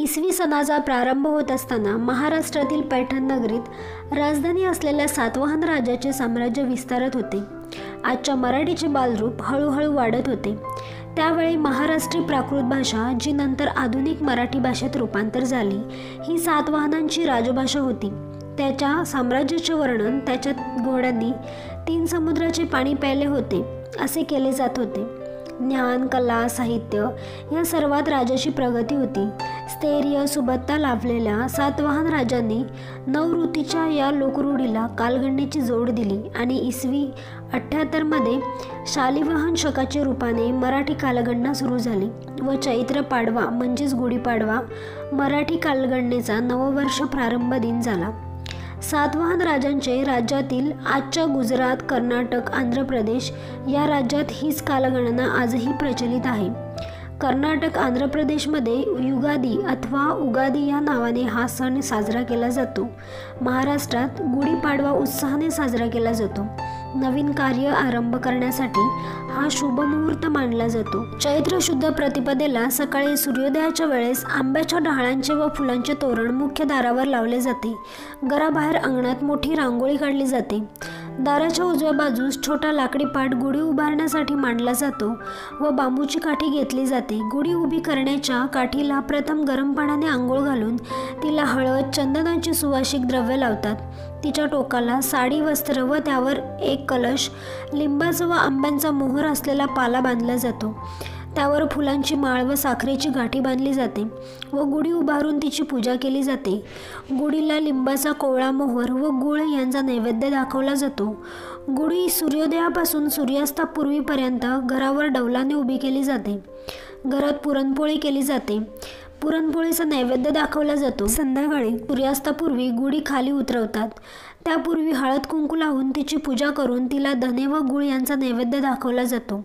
इसवी सनाचा प्रारंभ होत असताना महाराष्ट्रातील पैठण नगरीत राजधानी असलेल्या सातवाहन राज्याचे साम्राज्य विस्तारत होते। आजच्या मराठीचे बालरूप हळूहळू वाढत होते। त्यावेळी महाराष्ट्री प्राकृत भाषा, जी नंतर आधुनिक मराठी भाषेत रूपांतर झाली, ही सातवाहनांची राजभाषा होती। त्याच्या साम्राज्याचे वर्णन त्याच्या घोड्यांनी 3 समुद्राचे पाणी प्यायले होते असे केले जात होते। ज्ञान, कला, साहित्य या सर्वात राजाची प्रगती होती। स्थैर्य, सुबत्ता लाभलेल्या सातवाहन राजांनी नवऋतीच्या या लोकरूढीला कालगणनेची जोड दिली आणि इसवी 78 मध्ये शालिवाहन शकाच्या रूपाने मराठी कालगणना सुरू झाली व चैत्र पाडवा म्हणजेच गुढीपाडवा मराठी कालगणनेचा नववर्ष प्रारंभ दिन झाला। सातवाहन राजांचे राज्यातील आजच्या गुजरात, कर्नाटक, आंध्र प्रदेश या राज्यात हीच कालगणना आजही प्रचलित आहे। कर्नाटक, आंध्र प्रदेशमध्ये युगादी अथवा उगादी या नावाने हा सण साजरा केला जातो। महाराष्ट्रात गुढीपाडवा उत्साहाने साजरा केला जातो। नवीन कार्य आरंभ करण्यासाठी हा शुभ मुहूर्त मानला जातो। चैत्र शुद्ध प्रतिपदेला सकाळी सूर्योदयाच्या वेळेस आंब्याच्या डहाळांचे व फुलांचे तोरण मुख्य दारावर लावले जाते। घराबाहेर अंगणात मोठी रांगोळी काढली जाते। दाराच्या उजव्या बाजूस छोटा लाकडी पाट गुढी उभारण्यासाठी मांडला जातो व बांबूची काठी घेतली जाते। गुढी उभी करण्याच्या काठीला प्रथम गरम पाण्याने आंघोळ घालून तिला हळद, चंदनाची सुवासिक द्रव्य लावतात। तिच्या टोकाला साडी वस्त्र व त्यावर एक कलश, लिंबाचा व आंब्यांचा मोहर असलेला पाला बांधला जातो। त्यावर फुलांची माळ व साखरेची गाठी बांधली जाते व गुढी उभारून तिची पूजा केली जाते। गुढीला लिंबाचा कोवळा मोहर व गुळ यांचा नैवेद्य दाखवला जातो। गुढी सूर्योदयापासून सूर्यास्तापूर्वीपर्यंत घरावर डौलाने उभी केली जाते। घरात पुरणपोळी केली जाते। पुरणपोळीचा नैवेद्य दाखवला जातो। संध्याकाळी सूर्यास्तापूर्वी गुढी खाली उतरवतात। त्यापूर्वी हळद कुंकू लावून तिची पूजा करून तिला धने व गुळ यांचा नैवेद्य दाखवला जातो।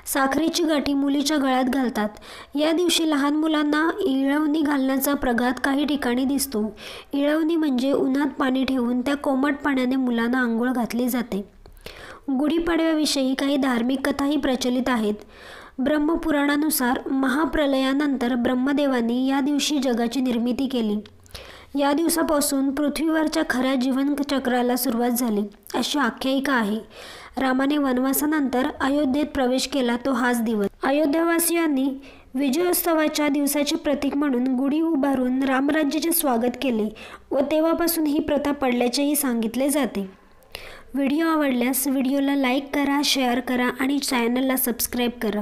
साखरेची गाठी मुलीच्या गळ्यात घालतात। या दिवशी लहान मुलांना इळवणी घालण्याचा प्रघात काही ठिकाणी दिसतो। इळवणी म्हणजे उन्हात पाणी ठेवून त्या कोमट पाण्याने मुलांना आंघोळ घातली जाते। गुढीपाडव्याविषयी काही धार्मिक कथाही प्रचलित आहेत। ब्रह्मपुराणानुसार महाप्रलयानंतर ब्रह्मदेवांनी या दिवशी जगाची निर्मिती केली। या दिवसापासून पृथ्वीवरच्या खऱ्या जीवनचक्राला सुरुवात झाली अशी आख्यायिका आहे। रामाने वनवासानंतर अयोध्येत प्रवेश केला तो हाच दिवस। अयोध्यावासियांनी विजयोत्सवाच्या दिवसाचे प्रतीक म्हणून गुढी उभारून रामराज्याचे स्वागत केले व तेव्हापासून ही प्रथा पडल्याचेही सांगितले जाते। व्हिडिओ आवडल्यास व्हिडिओला लाईक करा, शेअर करा आणि चॅनलला सबस्क्राईब करा।